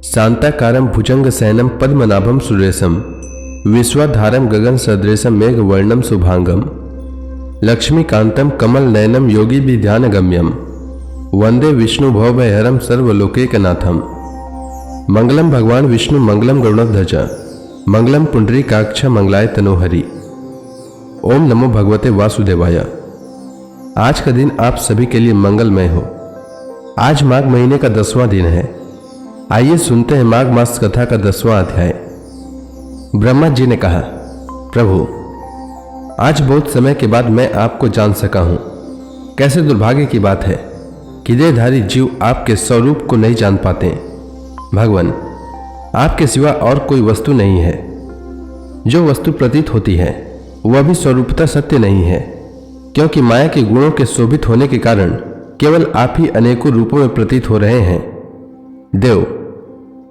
शांताकारं भुजंग सैनम पद्मनाभं सुरेशम विश्वाधारं गगन सदृशम मेघ वर्णम शुभांगम लक्ष्मीकांतम कमल नयनम योगी भी ध्यान गम्यम वंदे विष्णु भवभयहरम सर्वलोकैकनाथम। मंगलम भगवान विष्णु मंगलम गरुड़ध्वज मंगलम पुंडरीकाक्ष मंगलाय तनोहरि। ओम नमो भगवते वासुदेवाय। आज का दिन आप सभी के लिए मंगलमय हो। आज माघ महीने का 10वां दिन है। आइए सुनते हैं माघ मास कथा का 10वां अध्याय। ब्रह्मा जी ने कहा, प्रभु आज बहुत समय के बाद मैं आपको जान सका हूं। कैसे दुर्भाग्य की बात है कि देहधारी जीव आपके स्वरूप को नहीं जान पाते। भगवान, आपके सिवा और कोई वस्तु नहीं है। जो वस्तु प्रतीत होती है वह भी स्वरूपता सत्य नहीं है, क्योंकि माया के गुणों के शोभित होने के कारण केवल आप ही अनेकों रूपों में प्रतीत हो रहे हैं। देव,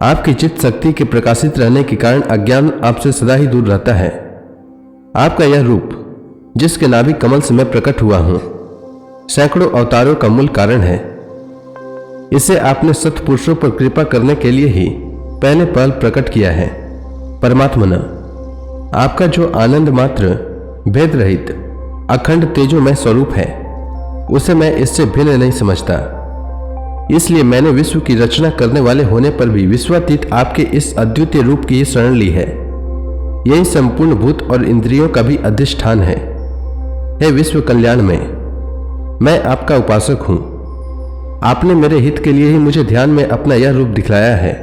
आपकी चित्त शक्ति के प्रकाशित रहने के कारण अज्ञान आपसे सदा ही दूर रहता है। आपका यह रूप जिसके नाभि कमल से मैं प्रकट हुआ हूं, सैकड़ों अवतारों का मूल कारण है। इसे आपने सत्पुरुषों पर कृपा करने के लिए ही पहले पहल प्रकट किया है। परमात्मन, आपका जो आनंद मात्र भेद रहित अखंड तेजोमय स्वरूप है उसे मैं इससे भिन्न नहीं समझता। इसलिए मैंने विश्व की रचना करने वाले होने पर भी विश्वातीत आपके इस अद्वितीय रूप की शरण ली है। यही संपूर्ण भूत और इंद्रियों का भी अधिष्ठान है। हे विश्व कल्याण में, मैं आपका उपासक हूं। आपने मेरे हित के लिए ही मुझे ध्यान में अपना यह रूप दिखलाया है।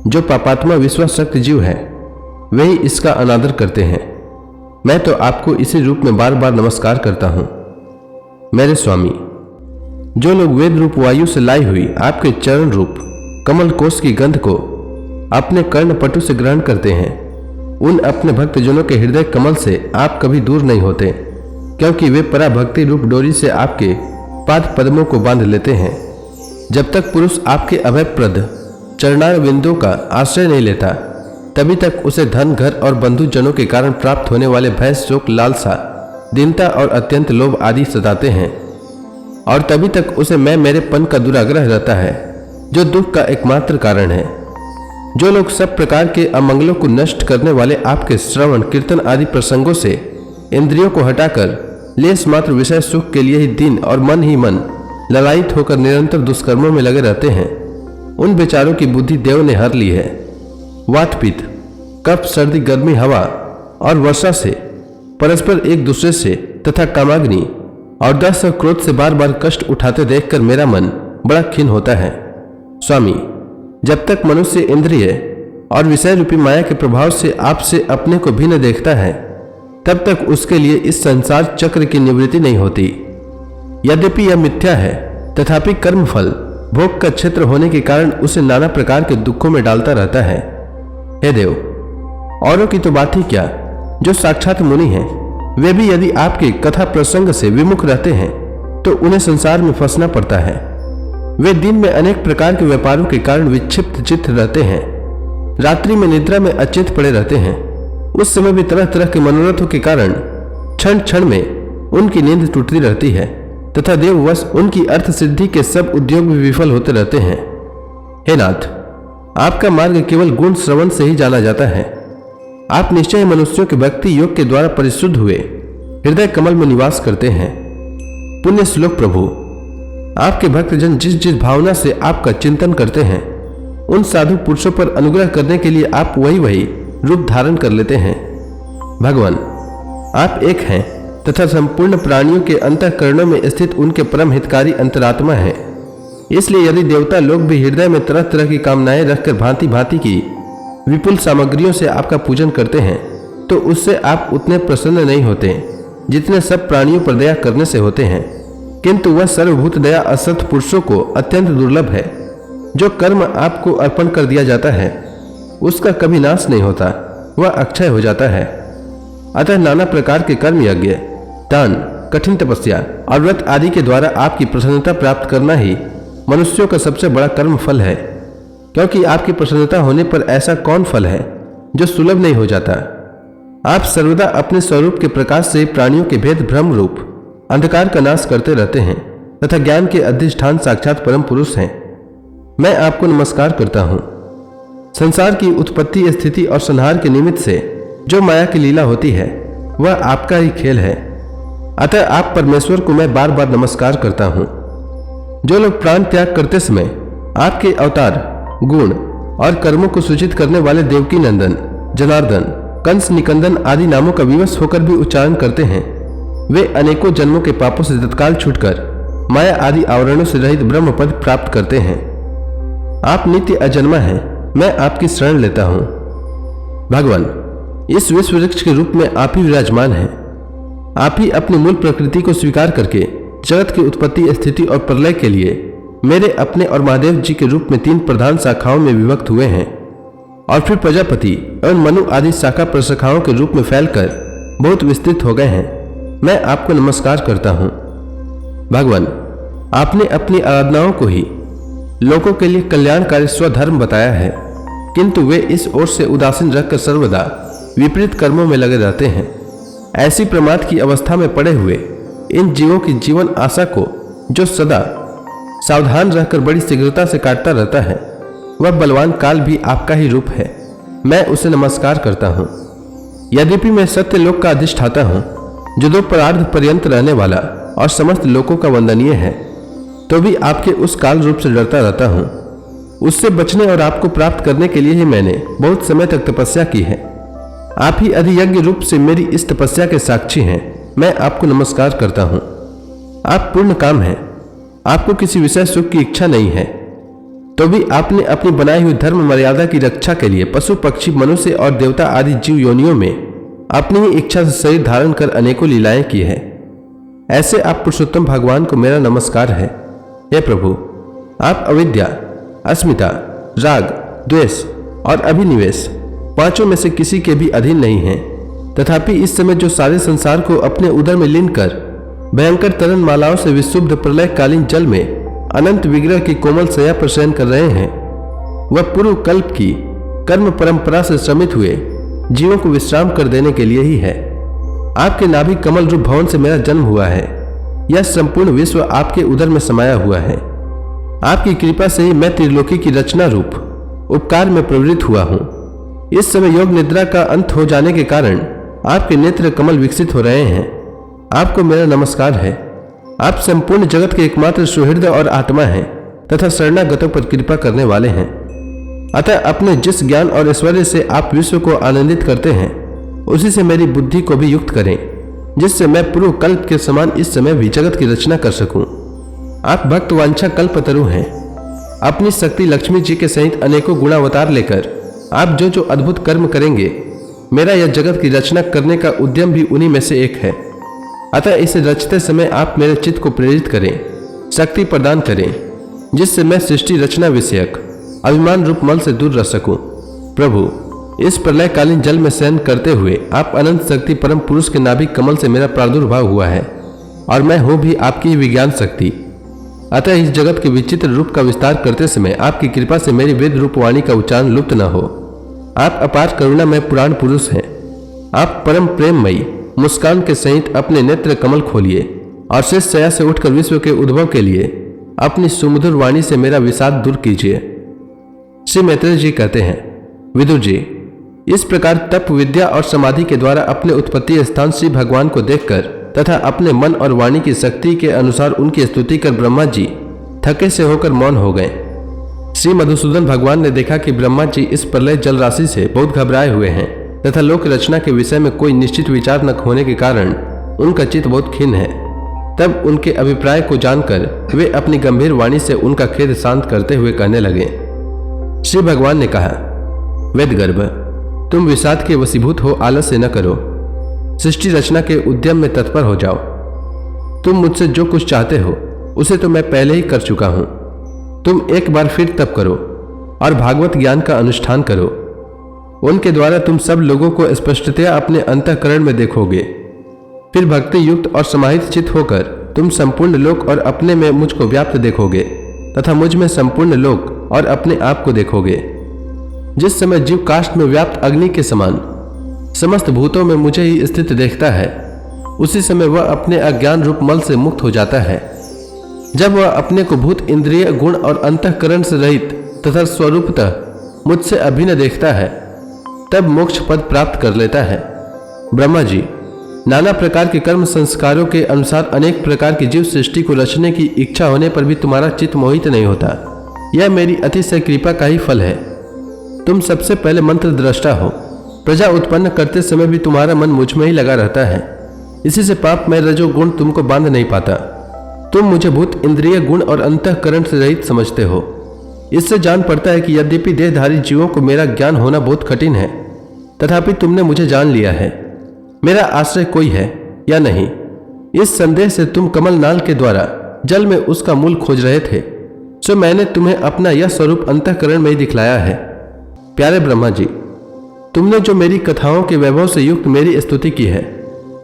जो पापात्मा विश्वासक्त जीव है वही इसका अनादर करते हैं। मैं तो आपको इसी रूप में बार बार नमस्कार करता हूं। मेरे स्वामी, जो लोग वेद रूप वायु से लाई हुई आपके चरण रूप कमल कोश की गंध को अपने कर्णपटु से ग्रहण करते हैं, उन अपने भक्तजनों के हृदय कमल से आप कभी दूर नहीं होते, क्योंकि वे पराभक्ति रूप डोरी से आपके पाद पद्मों को बांध लेते हैं। जब तक पुरुष आपके अभयप्रद चरणार बिंदुओं का आश्रय नहीं लेता, तभी तक उसे धन, घर और बंधुजनों के कारण प्राप्त होने वाले भय, शोक, लालसा, दीनता और अत्यंत लोभ आदि सताते हैं। और तभी तक उसे मैं मेरेपन का दुराग्रह रहता है, जो दुख का एकमात्र कारण है। जो लोग सब प्रकार के अमंगलों को नष्ट करने वाले आपके श्रवण, कीर्तन आदि प्रसंगों से इंद्रियों को हटाकर लेस मात्र विषय सुख के लिए ही दिन और मन ही मन ललायित होकर निरंतर दुष्कर्मों में लगे रहते हैं, उन बेचारों की बुद्धि देव ने हर ली है। वात, पित्त, कफ, सर्दी, गर्मी, हवा और वर्षा से परस्पर एक दूसरे से तथा कामाग्नि और दस और क्रोध से बार बार कष्ट उठाते देखकर मेरा मन बड़ा खिन्न होता है। स्वामी, जब तक मनुष्य इंद्रिय और विषय रूपी माया के प्रभाव से आपसे अपने को भिन्न देखता है, तब तक उसके लिए इस संसार चक्र की निवृत्ति नहीं होती। यद्यपि यह मिथ्या है, तथापि कर्मफल भोग का क्षेत्र होने के कारण उसे नाना प्रकार के दुखों में डालता रहता है। हे देव, औरों की तो बात ही क्या, जो साक्षात मुनि हैं वे भी यदि आपके कथा प्रसंग से विमुख रहते हैं तो उन्हें संसार में फंसना पड़ता है। वे दिन में अनेक प्रकार के व्यापारों के कारण विक्षिप्त चित्त रहते हैं, रात्रि में निद्रा में अचेत पड़े रहते हैं। उस समय भी तरह तरह के मनोरथों के कारण क्षण क्षण में उनकी नींद टूटती रहती है तथा देववश उनकी अर्थ सिद्धि के सब उद्योग भी विफल होते रहते हैं। हे नाथ, आपका मार्ग केवल गुण श्रवण से ही जाना जाता है। आप निश्चय मनुष्यों के भक्ति योग के द्वारा परिशुद्ध हुए हृदय कमल में निवास करते हैं। पुण्य श्लोक प्रभु, आपके भक्तजन जिस जिस भावना से आपका चिंतन करते हैं, उन साधु पुरुषों पर अनुग्रह करने के लिए आप वही वही रूप धारण कर लेते हैं। भगवान, आप एक हैं तथा संपूर्ण प्राणियों के अंतःकरणों में स्थित उनके परम हितकारी अंतरात्मा हैं। इसलिए यदि देवता लोग भी हृदय में तरह तरह की कामनाएं रखकर भांति भांति की विपुल सामग्रियों से आपका पूजन करते हैं, तो उससे आप उतने प्रसन्न नहीं होते जितने सब प्राणियों पर दया करने से होते हैं। किंतु वह सर्वभूत दया असत पुरुषों को अत्यंत दुर्लभ है। जो कर्म आपको अर्पण कर दिया जाता है उसका कभी नाश नहीं होता, वह अक्षय हो जाता है। अतः नाना प्रकार के कर्म, यज्ञ, दान, कठिन तपस्या और व्रत आदि के द्वारा आपकी प्रसन्नता प्राप्त करना ही मनुष्यों का सबसे बड़ा कर्म फल है। क्योंकि आपकी प्रसन्नता होने पर ऐसा कौन फल है जो सुलभ नहीं हो जाता। आप सर्वदा अपने स्वरूप के प्रकाश से प्राणियों के भेद भ्रम रूप अंधकार का नाश करते रहते हैं तथा ज्ञान के अधिष्ठान साक्षात परम पुरुष हैं। मैं आपको नमस्कार करता हूँ। संसार की उत्पत्ति, स्थिति और संहार के निमित्त से जो माया की लीला होती है वह आपका ही खेल है। अतः आप परमेश्वर को मैं बार बार नमस्कार करता हूं। जो लोग प्राण त्याग करते समय आपके अवतार, गुण और कर्मों को सूचित करने वाले देवकी नंदन, जनार्दन, कंस निकंदन आदि नामों का विवश होकर भी उच्चारण करते हैं, वे अनेकों जन्मों के पापों से तत्काल छूटकर माया आदि आवरणों से रहित ब्रह्म पद प्राप्त करते हैं। आप नित्य अजन्मा हैं, मैं आपकी शरण लेता हूं। भगवान, इस विश्व वृक्ष के रूप में आप ही विराजमान हैं। आप ही अपनी मूल प्रकृति को स्वीकार करके जगत की उत्पत्ति, स्थिति और प्रलय के लिए मेरे अपने और महादेव जी के रूप में 3 प्रधान शाखाओं में विभक्त हुए हैं और फिर प्रजापति एवं मनु आदि शाखा प्रशाखाओं के रूप में फैलकर बहुत विस्तृत हो गए हैं। मैं आपको नमस्कार करता हूं। भगवान, आपने अपनी आराधनाओं को ही लोगों के लिए कल्याणकारी स्वधर्म बताया है, किंतु वे इस ओर से उदासीन रखकर सर्वदा विपरीत कर्मों में लगे रहते हैं। ऐसी प्रमाद की अवस्था में पड़े हुए इन जीवों की जीवन आशा को जो सदा सावधान रहकर बड़ी शीघ्रता से काटता रहता है, वह बलवान काल भी आपका ही रूप है। मैं उसे नमस्कार करता हूँ। यद्यपि मैं सत्य लोक का अधिष्ठाता हूँ, जो 2 परार्ध पर्यंत रहने वाला और समस्त लोकों का वंदनीय है, तो भी आपके उस काल रूप से डरता रहता हूँ। उससे बचने और आपको प्राप्त करने के लिए ही मैंने बहुत समय तक तपस्या की है। आप ही अधियज्ञ रूप से मेरी इस तपस्या के साक्षी हैं। मैं आपको नमस्कार करता हूं। आप पूर्ण काम हैं, आपको किसी विषय सुख की इच्छा नहीं है, तो भी आपने अपनी बनाई हुई धर्म मर्यादा की रक्षा के लिए पशु, पक्षी, मनुष्य और देवता आदि जीव योनियों में अपनी ही इच्छा से शरीर धारण कर अनेकों लीलाएं की है। ऐसे आप पुरुषोत्तम भगवान को मेरा नमस्कार है। हे प्रभु, आप अविद्या, अस्मिता, राग, द्वेष और अभिनिवेश 5 में से किसी के भी अधीन नहीं हैं। तथापि इस समय जो सारे संसार को अपने उदर में लीन कर भयंकर तरन मालाओं से विशुद्ध प्रलयकालीन जल में अनंत विग्रह की कोमल शैया पर शयन कर रहे हैं, वह पूर्व कल्प की कर्म परंपरा से श्रमित हुए जीवों को विश्राम कर देने के लिए ही है। आपके नाभि कमल रूप भवन से मेरा जन्म हुआ है। यह संपूर्ण विश्व आपके उदर में समाया हुआ है। आपकी कृपा से ही मैं त्रिलोकी की रचना रूप उपकार में प्रवृत्त हुआ हूँ। इस समय योग निद्रा का अंत हो जाने के कारण आपके नेत्र कमल विकसित हो रहे हैं। आपको मेरा नमस्कार है। आप संपूर्ण जगत के एकमात्र सुहृदय और आत्मा हैं तथा शरणागतों पर कृपा करने वाले हैं। अतः अपने जिस ज्ञान और ऐश्वर्य से आप विश्व को आनंदित करते हैं, उसी से मेरी बुद्धि को भी युक्त करें, जिससे मैं पूर्व कल्प के समान इस समय भी जगत की रचना कर सकूं। आप भक्त वांछा कल्पतरु हैं। अपनी शक्ति लक्ष्मी जी के सहित अनेकों गुणावतार लेकर आप जो जो अद्भुत कर्म करेंगे, मेरा यह जगत की रचना करने का उद्यम भी उन्हीं में से एक है। अतः इसे रचते समय आप मेरे चित्त को प्रेरित करें, शक्ति प्रदान करें, जिससे मैं सृष्टि रचना विषयक अभिमान रूप मल से दूर रह सकूं। प्रभु, इस प्रलयकालीन जल में शयन करते हुए आप अनंत शक्ति परम पुरुष के नाभि कमल से मेरा प्रादुर्भाव हुआ है और मैं हूं भी आपकी विज्ञान शक्ति। अतः इस जगत के विचित्र रूप का विस्तार करते समय आपकी कृपा से मेरी वेद रूप वाणी का उच्चारण लुप्त न हो। आप अपार करुणामय पुराण पुरुष हैं। आप परम प्रेममयी मुस्कान के सहित अपने नेत्र कमल खोलिए और शेष शया से उठकर विश्व के उद्भव के लिए अपनी सुमधुर वाणी से मेरा विषाद दूर कीजिए। श्री मैत्रेय जी कहते हैं, विदुर जी, इस प्रकार तप, विद्या और समाधि के द्वारा अपने उत्पत्ति स्थान श्री भगवान को देखकर तथा अपने मन और वाणी की शक्ति के अनुसार उनकी स्तुति कर ब्रह्मा जी थके से होकर मौन हो गए। श्री मधुसूदन भगवान ने देखा कि ब्रह्मा जी इस प्रलय जल राशि से बहुत घबराए हुए हैं तथा लोक रचना के विषय में कोई निश्चित विचार न होने के कारण उनका चित्त बहुत खिन्न है। तब उनके अभिप्राय को जानकर वे अपनी गंभीर वाणी से उनका खेद शांत करते हुए कहने लगे। श्री भगवान ने कहा, वेदगर्भ, तुम विषाद के वशीभूत हो आलस्य न करो, सृष्टि रचना के उद्यम में तत्पर हो जाओ। तुम मुझसे जो कुछ चाहते हो उसे तो मैं पहले ही कर चुका हूं। तुम एक बार फिर तप करो और भागवत ज्ञान का अनुष्ठान करो। उनके द्वारा तुम सब लोगों को स्पष्टतया अपने अंतःकरण में देखोगे। फिर भक्ति युक्त और समाहित चित्त होकर तुम संपूर्ण लोक और अपने में मुझको व्याप्त देखोगे तथा मुझ में संपूर्ण लोक और अपने आप को देखोगे। जिस समय जीव काष्ठ में व्याप्त अग्नि के समान समस्त भूतों में मुझे ही स्थित देखता है, उसी समय वह अपने अज्ञान रूप मल से मुक्त हो जाता है। जब वह अपने को भूत, इंद्रिय, गुण और अंतःकरण से रहित तथा स्वरूपतः मुझसे अभिन्न देखता है तब मोक्ष पद प्राप्त कर लेता है। ब्रह्मा जी, नाना प्रकार के कर्म संस्कारों के अनुसार अनेक प्रकार की जीव सृष्टि को रचने की इच्छा होने पर भी तुम्हारा चित्त मोहित नहीं होता। यह मेरी अतिशय कृपा का ही फल है। तुम सबसे पहले मंत्र दृष्टा हो। प्रजा उत्पन्न करते समय भी तुम्हारा मन मुझ में ही लगा रहता है। इसी से पाप में रजोगुण तुमको बांध नहीं पाता। तुम मुझे भूत, इंद्रिय, गुण और अंतःकरण से रहित समझते हो। इससे जान पड़ता है कि यद्यपि देहधारी जीवों को मेरा ज्ञान होना बहुत कठिन है, तथापि तुमने मुझे जान लिया है। मेरा आश्रय कोई है या नहीं, इस संदेह से तुम कमल नाल के द्वारा जल में उसका मूल खोज रहे थे, सो मैंने तुम्हें अपना यह स्वरूप अंतःकरण में ही दिखलाया है। प्यारे ब्रह्मा जी, तुमने जो मेरी कथाओं के वैभव से युक्त मेरी स्तुति की है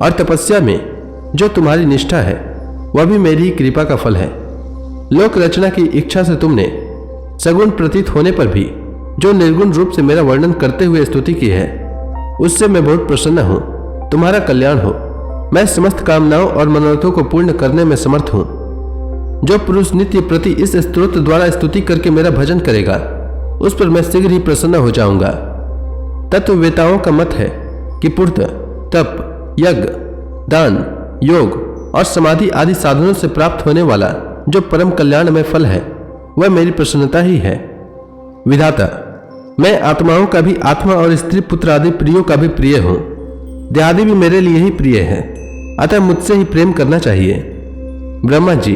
और तपस्या में जो तुम्हारी निष्ठा है, वह भी मेरी कृपा का फल है। लोक रचना की इच्छा से तुमने सगुण प्रतीत होने पर भी जो निर्गुण रूप से मेरा वर्णन करते हुए स्तुति की है, उससे मैं बहुत प्रसन्न हूँ। तुम्हारा कल्याण हो। मैं समस्त कामनाओं और मनोरथों को पूर्ण करने में समर्थ हूँ। जो पुरुष नित्य प्रति इस स्तोत्र द्वारा स्तुति करके मेरा भजन करेगा, उस पर मैं शीघ्र ही प्रसन्न हो जाऊंगा। तत्ववेताओं का मत है कि पूर्त, तप, यज्ञ, दान, योग और समाधि आदि साधनों से प्राप्त होने वाला जो परम कल्याण में फल है, वह मेरी प्रसन्नता ही है। विधाता, मैं आत्माओं का भी आत्मा और स्त्री पुत्र आदि प्रियों का भी प्रिय हूँ। देहादि भी मेरे लिए ही प्रिय है, अतः मुझसे ही प्रेम करना चाहिए। ब्रह्मा जी,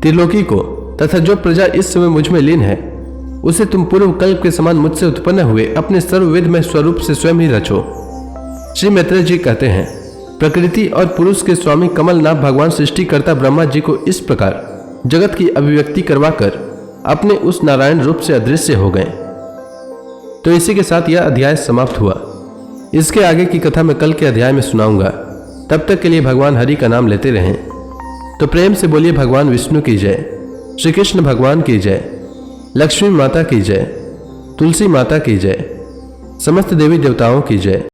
त्रिलोकी को तथा जो प्रजा इस समय मुझ में लीन है, उसे तुम पूर्व कल्प के समान मुझसे उत्पन्न हुए अपने सर्वविधमय स्वरूप से स्वयं ही रचो। श्री मैत्रेय जी कहते हैं, प्रकृति और पुरुष के स्वामी कमलनाथ भगवान सृष्टिकर्ता ब्रह्मा जी को इस प्रकार जगत की अभिव्यक्ति करवाकर अपने उस नारायण रूप से अदृश्य हो गए। तो इसी के साथ यह अध्याय समाप्त हुआ। इसके आगे की कथा मैं कल के अध्याय में सुनाऊंगा। तब तक के लिए भगवान हरि का नाम लेते रहें। तो प्रेम से बोलिए भगवान विष्णु की जय, श्री कृष्ण भगवान की जय, लक्ष्मी माता की जय, तुलसी माता की जय, समस्त देवी देवताओं की जय।